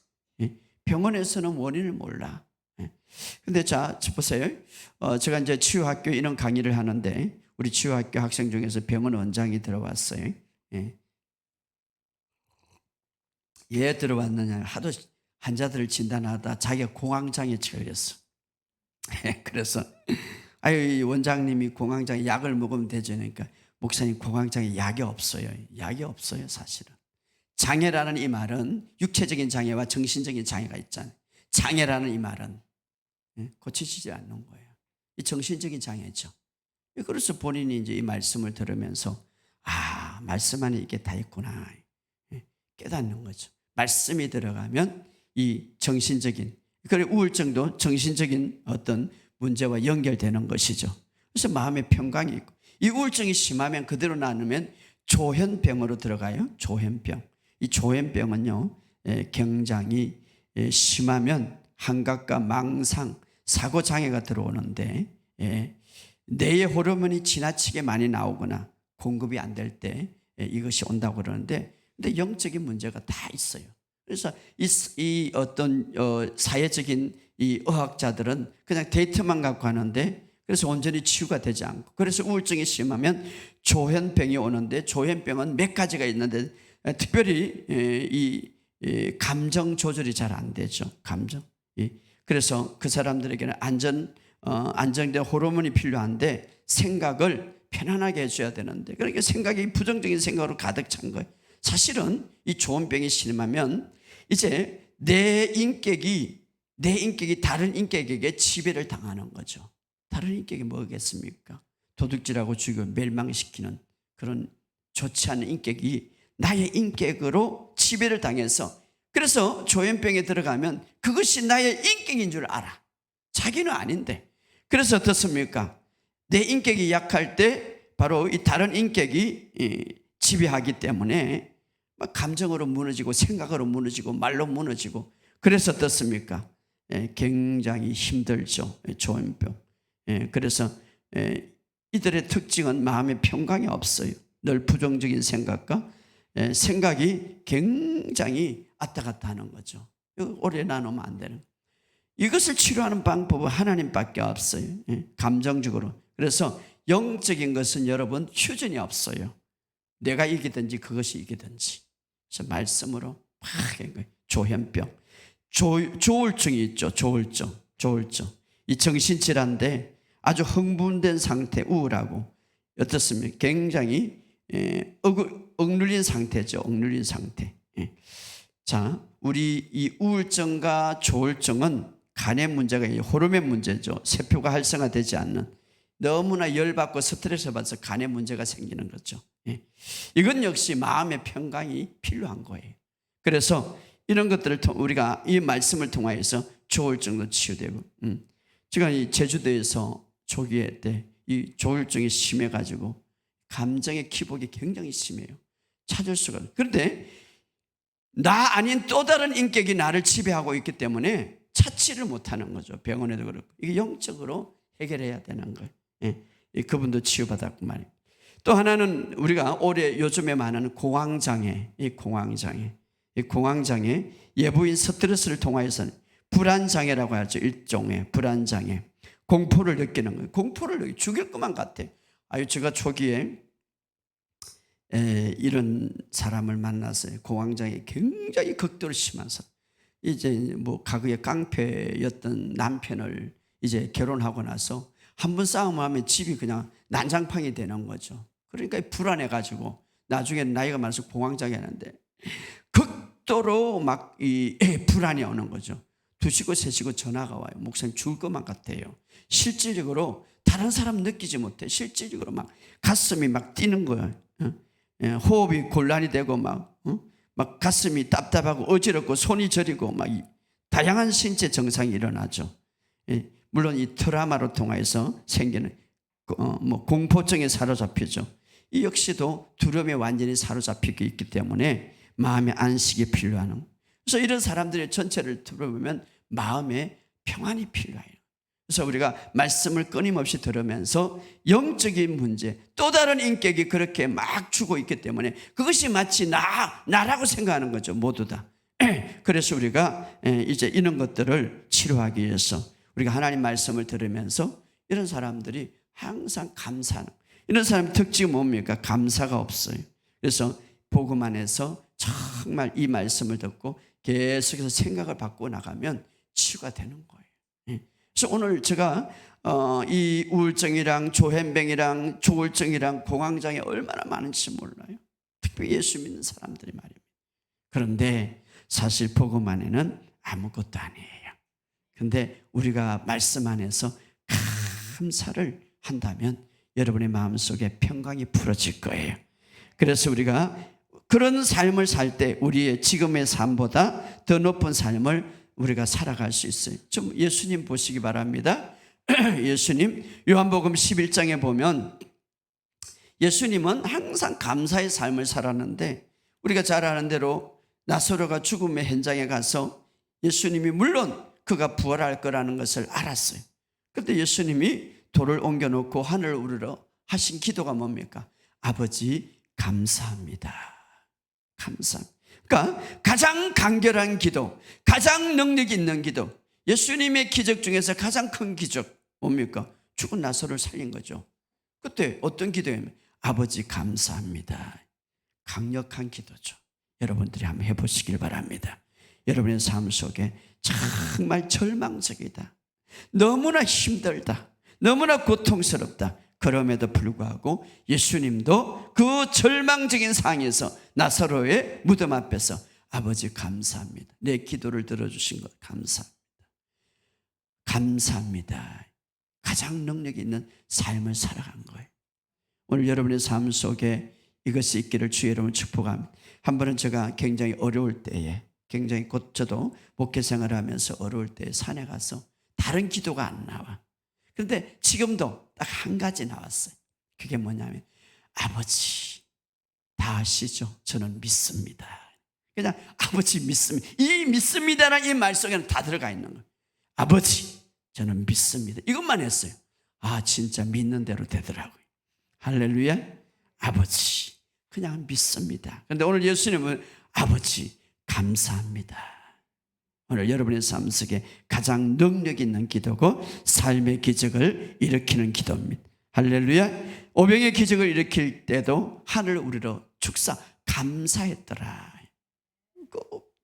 병원에서는 원인을 몰라. 근데 자, 보세요. 제가 이제 치유학교 이런 강의를 하는데 우리 치유학교 학생 중에서 병원 원장이 들어왔어요. 왜 들어왔느냐. 하도 환자들을 진단하다 자기가 공황장애 걸렸어. 그래서 아유, 원장님이 공황장애 약을 먹으면 되죠. 그러니까 목사님 공황장애 약이 없어요. 약이 없어요, 사실은. 장애라는 이 말은 육체적인 장애와 정신적인 장애가 있잖아요. 장애라는 이 말은 고치지지 않는 거예요. 이 정신적인 장애죠. 그래서 본인이 이제 이 말씀을 들으면서 아, 말씀 안에 이게 다 있구나 깨닫는 거죠. 말씀이 들어가면 이 정신적인, 그리고 우울증도 정신적인 어떤 문제와 연결되는 것이죠. 그래서 마음의 평강이 있고, 이 우울증이 심하면 그대로 나누면 조현병으로 들어가요. 조현병. 이 조현병은요, 굉장히 심하면 환각과 망상, 사고 장애가 들어오는데, 뇌의 호르몬이 지나치게 많이 나오거나 공급이 안 될 때 이것이 온다고 그러는데, 근데 영적인 문제가 다 있어요. 그래서 이 어떤 사회적인 이 의학자들은 그냥 데이터만 갖고 하는데, 그래서 온전히 치유가 되지 않고, 그래서 우울증이 심하면 조현병이 오는데, 조현병은 몇 가지가 있는데 특별히 이 감정 조절이 잘 안 되죠. 감정. 그래서 그 사람들에게는 안정된 호르몬이 필요한데 생각을 편안하게 해줘야 되는데, 그러니까 생각이 부정적인 생각으로 가득 찬 거예요. 사실은 이 조현병이 심하면 이제 내 인격이 다른 인격에게 지배를 당하는 거죠. 다른 인격이 뭐겠습니까? 도둑질하고 죽이고 멸망시키는 그런 좋지 않은 인격이 나의 인격으로 지배를 당해서, 그래서 조현병에 들어가면 그것이 나의 인격인 줄 알아. 자기는 아닌데. 그래서 어떻습니까? 내 인격이 약할 때 바로 이 다른 인격이 지배하기 때문에 감정으로 무너지고 생각으로 무너지고 말로 무너지고, 그래서 어떻습니까? 굉장히 힘들죠. 조현병. 그래서 이들의 특징은 마음의 평강이 없어요. 늘 부정적인 생각과 생각이 굉장히 왔다 갔다 하는 거죠. 오래 나누면 안 되는. 이것을 치료하는 방법은 하나님밖에 없어요. 감정적으로. 그래서 영적인 것은 여러분 휴전이 없어요. 내가 이기든지 그것이 이기든지. 그래서 말씀으로 막 조현병, 조울증이 있죠. 조울증. 이 정신질환인데 아주 흥분된 상태, 우울하고 어떻습니까? 굉장히 억눌린 상태죠. 억눌린 상태. 자, 우리 이 우울증과 조울증은 간의 문제가 호르몬 문제죠. 세포가 활성화되지 않는, 너무나 열받고 스트레스 받아서 간의 문제가 생기는 거죠. 이건 역시 마음의 평강이 필요한 거예요. 그래서 이런 것들을 우리가 이 말씀을 통하여서 조울증도 치유되고, 제가 이 제주도에서 조기에 때 이 조울증이 심해가지고 감정의 기복이 굉장히 심해요. 찾을 수가 없어요. 그런데 나 아닌 또 다른 인격이 나를 지배하고 있기 때문에 찾지를 못하는 거죠. 병원에도 그렇고. 이게 영적으로 해결해야 되는 거예요. 그분도 치유받았고 말이에요. 또 하나는 우리가 요즘에 많은 공황장애, 이 공황장애, 예부인 스트레스를 통하여서 불안장애라고 하죠. 일종의 불안장애. 공포를 느끼는 거예요. 공포를 죽일 것만 같아. 제가 초기에 이런 사람을 만났어요. 공황장애 굉장히 극도로 심한 사람. 이제 뭐 과거에 깡패였던 남편을 이제 결혼하고 나서 한 번 싸움하면 집이 그냥 난장판이 되는 거죠. 그러니까 불안해가지고 나중에 나이가 많아서 공황장애 하는데 극도로 막 이 불안이 오는 거죠. 2시고 3시고 전화가 와요. 목사님 죽을 것만 같아요. 실질적으로 다른 사람 느끼지 못해. 실질적으로 막 가슴이 막 뛰는 거예요. 호흡이 곤란이 되고 막 가슴이 답답하고 어지럽고 손이 저리고 막 다양한 신체 증상이 일어나죠. 물론 이 트라우마로 통해서 생기는 공포증에 사로잡히죠. 이 역시도 두려움에 완전히 사로잡히고 있기 때문에 마음의 안식이 필요한. 그래서 이런 사람들의 전체를 들어보면 마음의 평안이 필요해요. 그래서 우리가 말씀을 끊임없이 들으면서 영적인 문제, 또 다른 인격이 그렇게 막 주고 있기 때문에 그것이 마치 나라고 생각하는 거죠. 모두 다. 그래서 우리가 이제 이런 것들을 치료하기 위해서 우리가 하나님 말씀을 들으면서 이런 사람들이 항상 감사하는, 이런 사람의 특징이 뭡니까? 감사가 없어요. 그래서 복음 안에서 정말 이 말씀을 듣고 계속해서 생각을 바꾸고 나가면 치유가 되는 거예요. 그래서 오늘 제가 이 우울증이랑 조현병이랑 조울증이랑 공황장애 얼마나 많은지 몰라요. 특별히 예수 믿는 사람들이 말입니다. 그런데 사실 복음 안에는 아무것도 아니에요. 그런데 우리가 말씀 안에서 감사를 한다면 여러분의 마음속에 평강이 풀어질 거예요. 그래서 우리가 그런 삶을 살 때 우리의 지금의 삶보다 더 높은 삶을 우리가 살아갈 수 있어요. 좀 예수님 보시기 바랍니다. 예수님 요한복음 11장에 보면 예수님은 항상 감사의 삶을 살았는데 우리가 잘 아는 대로 나사로가 죽음의 현장에 가서 예수님이 물론 그가 부활할 거라는 것을 알았어요. 그런데 예수님이 돌을 옮겨놓고 하늘을 우러러 하신 기도가 뭡니까? 아버지 감사합니다. 감사. 그러니까 가장 간결한 기도, 가장 능력 있는 기도, 예수님의 기적 중에서 가장 큰 기적 뭡니까? 죽은 나사로를 살린 거죠. 그때 어떤 기도였냐면 아버지 감사합니다. 강력한 기도죠. 여러분들이 한번 해보시길 바랍니다. 여러분의 삶 속에 정말 절망적이다, 너무나 힘들다, 너무나 고통스럽다. 그럼에도 불구하고 예수님도 그 절망적인 상황에서 나사로의 무덤 앞에서 아버지 감사합니다. 내 기도를 들어주신 것 감사합니다. 감사합니다. 가장 능력 있는 삶을 살아간 거예요. 오늘 여러분의 삶 속에 이것이 있기를 주의 이름으로 축복합니다. 한 번은 제가 굉장히 어려울 때에, 굉장히 곧 저도 목회 생활을 하면서 어려울 때에 산에 가서 다른 기도가 안 나와. 그런데 지금도 딱 한 가지 나왔어요. 그게 뭐냐면 아버지 다 아시죠? 저는 믿습니다. 그냥 아버지 믿습니다. 이 믿습니다라는 이 말 속에는 다 들어가 있는 거예요. 아버지 저는 믿습니다. 이것만 했어요. 아 진짜 믿는 대로 되더라고요. 할렐루야. 아버지 그냥 믿습니다. 그런데 오늘 예수님은 아버지 감사합니다. 오늘 여러분의 삶 속에 가장 능력 있는 기도고 삶의 기적을 일으키는 기도입니다. 할렐루야. 오병의 기적을 일으킬 때도 하늘을 우러러 축사 감사했더라.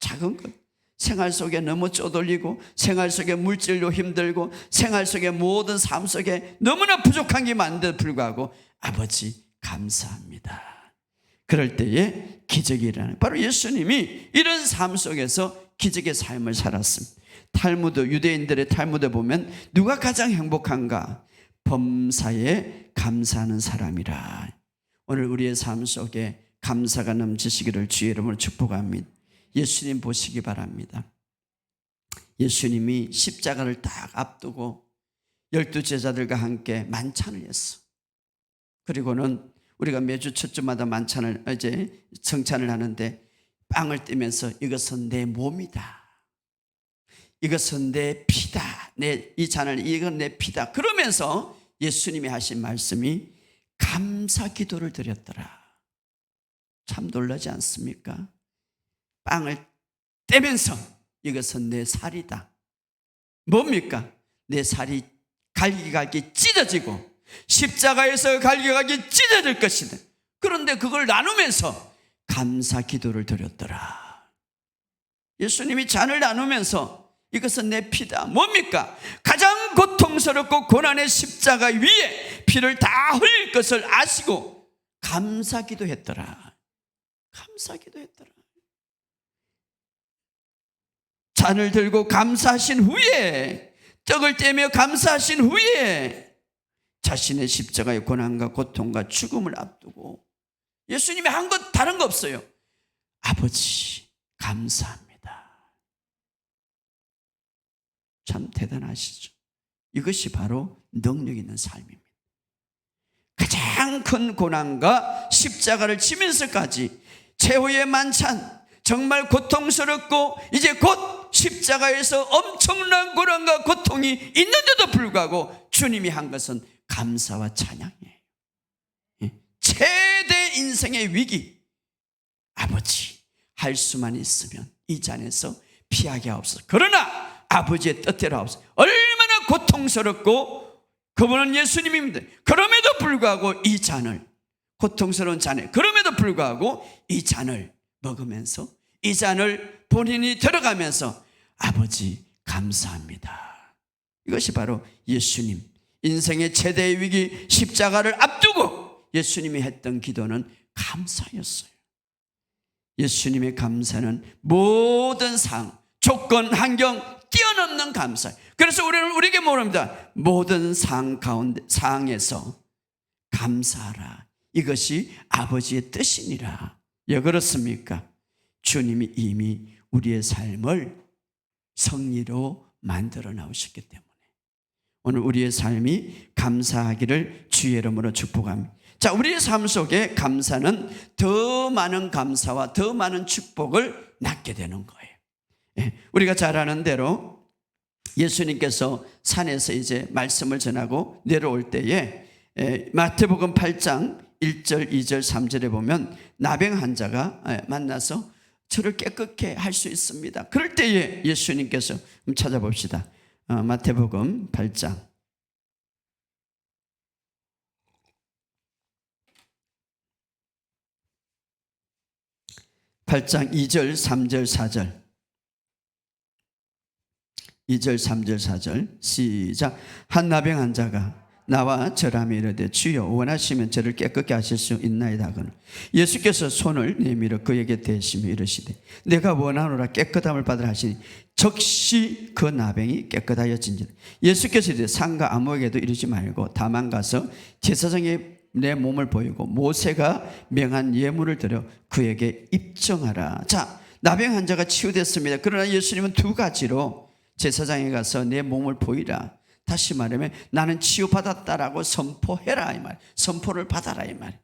작은 것, 생활 속에 너무 쪼들리고 생활 속에 물질로 힘들고 생활 속에 모든 삶 속에 너무나 부족한 게 많은데도 불구하고 아버지 감사합니다. 그럴 때에 기적이 일어나요. 바로 예수님이 이런 삶 속에서 기적의 삶을 살았습니다. 탈무드, 유대인들의 탈무드에 보면 누가 가장 행복한가? 범사에 감사하는 사람이라. 오늘 우리의 삶 속에 감사가 넘치시기를 주의 이름으로 축복합니다. 예수님 보시기 바랍니다. 예수님이 십자가를 딱 앞두고 12제자들과 함께 만찬을 했어. 그리고는 우리가 매주 첫 주마다 만찬을 이제 성찬을 하는데 빵을 떼면서 이것은 내 몸이다, 이것은 내 피다, 이 잔을 이건 내 피다 그러면서 예수님이 하신 말씀이 감사 기도를 드렸더라. 참 놀라지 않습니까? 빵을 떼면서 이것은 내 살이다. 뭡니까? 내 살이 갈기갈기 찢어지고 십자가에서 갈기갈기 찢어질 것이다. 그런데 그걸 나누면서 감사 기도를 드렸더라. 예수님이 잔을 나누면서 이것은 내 피다. 뭡니까? 가장 고통스럽고 고난의 십자가 위에 피를 다 흘릴 것을 아시고 감사 기도했더라. 감사 기도했더라. 잔을 들고 감사하신 후에, 떡을 떼며 감사하신 후에 자신의 십자가의 고난과 고통과 죽음을 앞두고 예수님이 한 것 다른 거 없어요. 아버지 감사합니다. 참 대단하시죠. 이것이 바로 능력 있는 삶입니다. 가장 큰 고난과 십자가를 지면서까지 최후의 만찬, 정말 고통스럽고 이제 곧 십자가에서 엄청난 고난과 고통이 있는데도 불구하고 주님이 한 것은 감사와 찬양이에요. 최대 인생의 위기, 아버지 할 수만 있으면 이 잔에서 피하게 하옵소서. 그러나 아버지의 뜻대로 하옵소서. 얼마나 고통스럽고 그분은 예수님입니다. 그럼에도 불구하고 이 잔을, 고통스러운 잔에 그럼에도 불구하고 이 잔을 먹으면서 이 잔을 본인이 들어가면서 아버지 감사합니다. 이것이 바로 예수님, 인생의 최대의 위기 십자가를 앞두고 예수님이 했던 기도는 감사였어요. 예수님의 감사는 모든 상황, 조건, 환경 뛰어넘는 감사. 그래서 우리는 우리에게 모릅니다. 모든 상황 가운데, 상황에서 감사하라. 이것이 아버지의 뜻이니라. 왜 그렇습니까? 주님이 이미 우리의 삶을 승리로 만들어 나오셨기 때문에 오늘 우리의 삶이 감사하기를 주의 이름으로 축복합니다. 자, 우리의 삶 속에 감사는 더 많은 감사와 더 많은 축복을 낳게 되는 거예요. 우리가 잘 아는 대로 예수님께서 산에서 이제 말씀을 전하고 내려올 때에 마태복음 8장 1절, 2절, 3절에 보면 나병 환자가 만나서 저를 깨끗게 할 수 있습니다. 그럴 때에 예수님께서 찾아봅시다. 마태복음 8장 2절, 3절, 4절 2절, 3절, 4절 시작. 한 나병 환자가 나와 절하며 이르되 주여 원하시면 저를 깨끗게 하실 수 있나이다 하거늘 예수께서 손을 내밀어 그에게 대시며 이르시되 내가 원하노라 깨끗함을 받으라 하시니 즉시 그 나병이 깨끗하여진지라. 예수께서 이르되 상가 아무에게도 이르지 말고 다만 가서 제사장에 내 몸을 보이고 모세가 명한 예물을 드려 그에게 입증하라. 자, 나병 환자가 치유됐습니다. 그러나 예수님은 두 가지로 제사장에 가서 내 몸을 보이라, 다시 말하면 나는 치유받았다라고 선포해라 이 말, 선포를 받아라 이 말.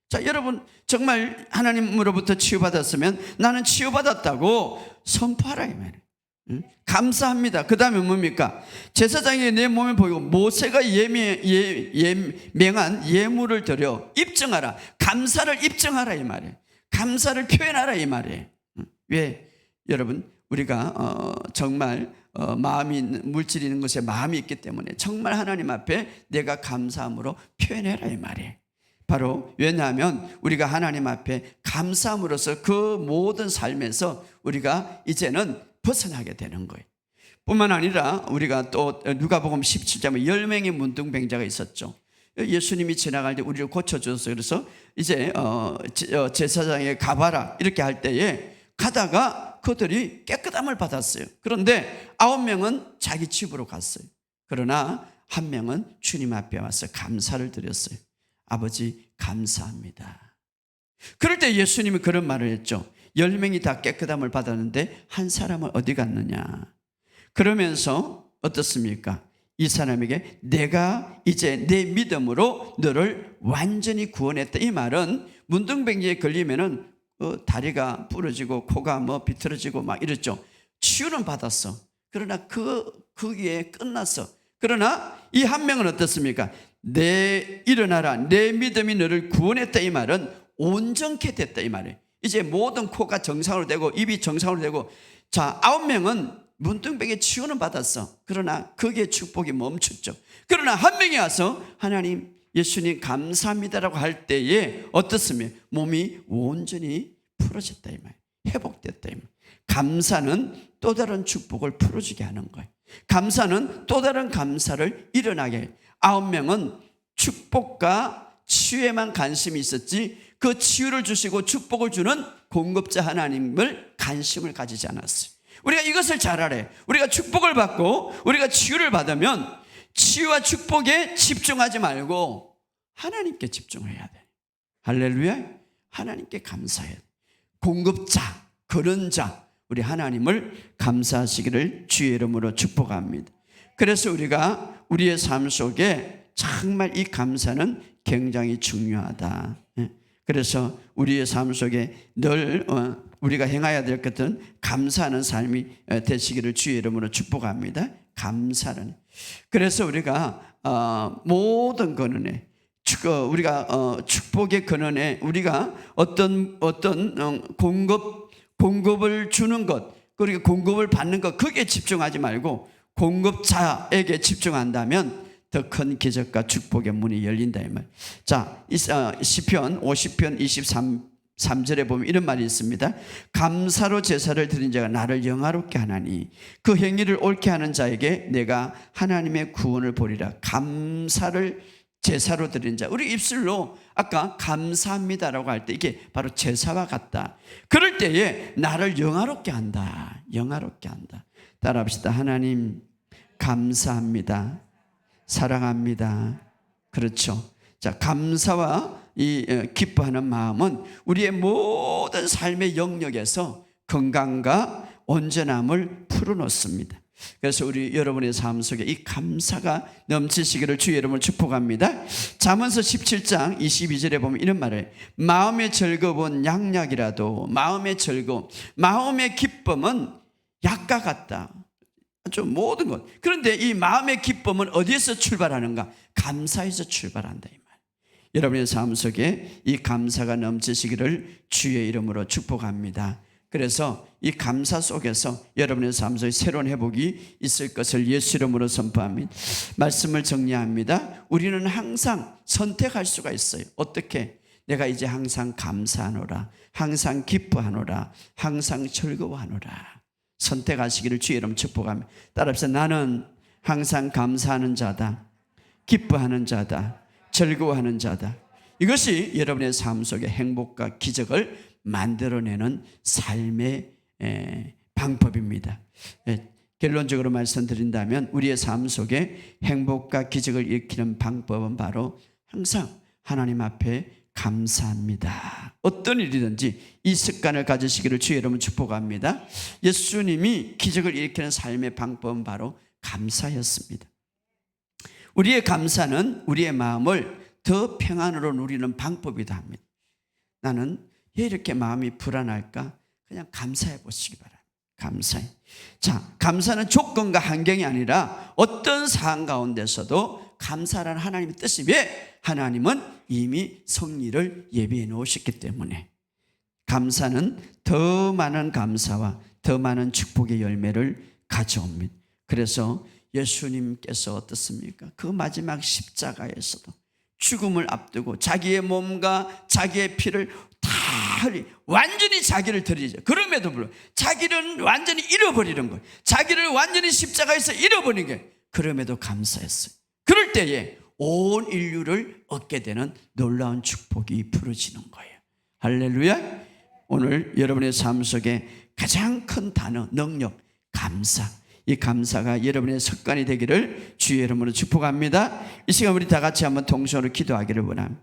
자, 여러분 정말 하나님으로부터 치유받았으면 나는 치유받았다고 선포하라 이 말. 감사합니다. 그 다음에 뭡니까? 제사장이 내 몸을 보이고 모세가 명한 예물을 드려 입증하라. 감사를 입증하라 이 말이에요. 감사를 표현하라 이 말이에요. 왜? 여러분 우리가 정말 마음이 물질이 있는 것에 마음이 있기 때문에 정말 하나님 앞에 내가 감사함으로 표현해라 이 말이에요. 바로 왜냐하면 우리가 하나님 앞에 감사함으로써 그 모든 삶에서 우리가 이제는 벗어나게 되는 거예요. 뿐만 아니라 우리가 또 누가복음 17장에 10명의 문둥병자가 있었죠. 예수님이 지나갈 때 우리를 고쳐주셨어요. 그래서 이제 제사장에 가봐라 이렇게 할 때에 가다가 그들이 깨끗함을 받았어요. 그런데 9명은 자기 집으로 갔어요. 그러나 1명은 주님 앞에 와서 감사를 드렸어요. 아버지 감사합니다. 그럴 때 예수님이 그런 말을 했죠. 10명이 다 깨끗함을 받았는데 한 사람은 어디 갔느냐. 그러면서 어떻습니까? 이 사람에게 내가 이제 내 믿음으로 너를 완전히 구원했다. 이 말은 문둥병자에 걸리면은 다리가 부러지고 코가 뭐 비틀어지고 막 이랬죠. 치유는 받았어. 그러나 거기에 끝났어. 그러나 이 1명은 어떻습니까? 일어나라. 내 믿음이 너를 구원했다. 이 말은 온전케 됐다. 이 말이에요. 이제 모든 코가 정상으로 되고 입이 정상으로 되고, 자 9명은 문둥병의 치유는 받았어. 그러나 거기에 축복이 멈췄죠. 그러나 1명이 와서 하나님 예수님 감사합니다라고 할 때에 어떻습니까? 몸이 온전히 풀어졌다 이 말, 회복됐다 이 말. 감사는 또 다른 축복을 풀어주게 하는 거예요. 감사는 또 다른 감사를 일어나게 해요. 9명은 축복과 치유에만 관심이 있었지 그 치유를 주시고 축복을 주는 공급자 하나님을 관심을 가지지 않았어요. 우리가 이것을 잘 알아요. 우리가 축복을 받고 우리가 치유를 받으면 치유와 축복에 집중하지 말고 하나님께 집중해야 돼. 할렐루야. 하나님께 감사해야 돼. 공급자, 그런 자, 우리 하나님을 감사하시기를 주의 이름으로 축복합니다. 그래서 우리가 우리의 삶 속에 정말 이 감사는 굉장히 중요하다. 그래서 우리의 삶 속에 늘 우리가 행해야 될 것은 감사하는 삶이 되시기를 주의 이름으로 축복합니다. 감사는. 그래서 우리가 모든 근원에 우리가 축복의 근원에 우리가 어떤 공급을 주는 것, 그리고 공급을 받는 것, 거기에 집중하지 말고 공급자에게 집중한다면 더 큰 기적과 축복의 문이 열린다 이 말. 자, 시편 50편 3절에 보면 이런 말이 있습니다. 감사로 제사를 드린 자가 나를 영화롭게 하나니 그 행위를 옳게 하는 자에게 내가 하나님의 구원을 보리라. 감사를 제사로 드린 자, 우리 입술로 아까 감사합니다라고 할 때 이게 바로 제사와 같다. 그럴 때에 나를 영화롭게 한다. 영화롭게 한다. 따라합시다. 하나님 감사합니다. 사랑합니다. 그렇죠. 자, 감사와 이 기뻐하는 마음은 우리의 모든 삶의 영역에서 건강과 온전함을 풀어놓습니다. 그래서 우리 여러분의 삶 속에 이 감사가 넘치시기를 주의 이름으로 축복합니다. 잠언서 17장 22절에 보면 이런 말을, 마음의 즐거움은 양약이라도 마음의 즐거움, 마음의 기쁨은 약과 같다. 좀 모든 것. 그런데 이 마음의 기쁨은 어디에서 출발하는가? 감사에서 출발한다 이 말. 여러분의 삶 속에 이 감사가 넘치시기를 주의 이름으로 축복합니다. 그래서 이 감사 속에서 여러분의 삶 속에 새로운 회복이 있을 것을 예수 이름으로 선포합니다. 말씀을 정리합니다. 우리는 항상 선택할 수가 있어요. 어떻게? 내가 이제 항상 감사하노라, 항상 기뻐하노라, 항상 즐거워하노라. 선택하시기를 주의 이름 축복합니다. 따라합시다. 나는 항상 감사하는 자다, 기뻐하는 자다, 즐거워하는 자다. 이것이 여러분의 삶 속에 행복과 기적을 만들어내는 삶의 방법입니다. 결론적으로 말씀드린다면 우리의 삶 속에 행복과 기적을 일으키는 방법은 바로 항상 하나님 앞에 감사합니다. 어떤 일이든지 이 습관을 가지시기를 주의 이름으로 축복합니다. 예수님이 기적을 일으키는 삶의 방법은 바로 감사였습니다. 우리의 감사는 우리의 마음을 더 평안으로 누리는 방법이기도 합니다. 나는 왜 이렇게 마음이 불안할까? 그냥 감사해 보시기 바랍니다. 감사해. 자, 감사는 조건과 환경이 아니라 어떤 상황 가운데서도 감사라는 하나님의 뜻이, 왜? 하나님은 이미 성리를 예비해 놓으셨기 때문에. 감사는 더 많은 감사와 더 많은 축복의 열매를 가져옵니다. 그래서 예수님께서 어떻습니까? 그 마지막 십자가에서도 죽음을 앞두고 자기의 몸과 자기의 피를 다 흘리, 완전히 자기를 드리죠. 그럼에도 불구하고 자기를 완전히 잃어버리는 거예요. 자기를 완전히 십자가에서 잃어버리는 거예요. 그럼에도 감사했어요. 그럴 때에 온 인류를 얻게 되는 놀라운 축복이 부러지는 거예요. 할렐루야. 오늘 여러분의 삶 속에 가장 큰 단어, 능력, 감사. 이 감사가 여러분의 습관이 되기를 주의 이름으로 축복합니다. 이 시간 우리 다 같이 한번 동서로 기도하기를 원합니다.